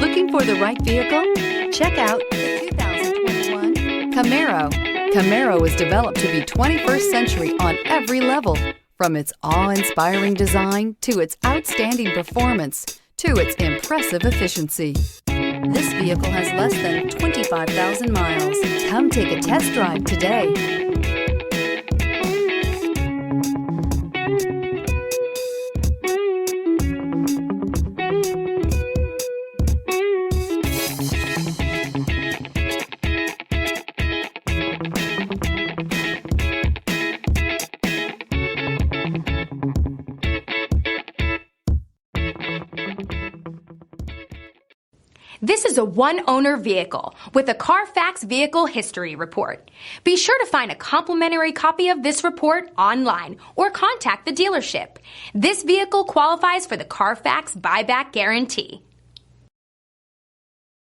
Looking for the right vehicle? Check out the 2021 Camaro. Camaro is developed to be 21st century on every level, from its awe-inspiring design to its outstanding performance to its impressive efficiency. This vehicle has less than 25,000 miles. Come take a test drive today. This is a one-owner vehicle with a Carfax Vehicle History Report. Be sure to find a complimentary copy of this report online or contact the dealership. This vehicle qualifies for the Carfax Buyback Guarantee.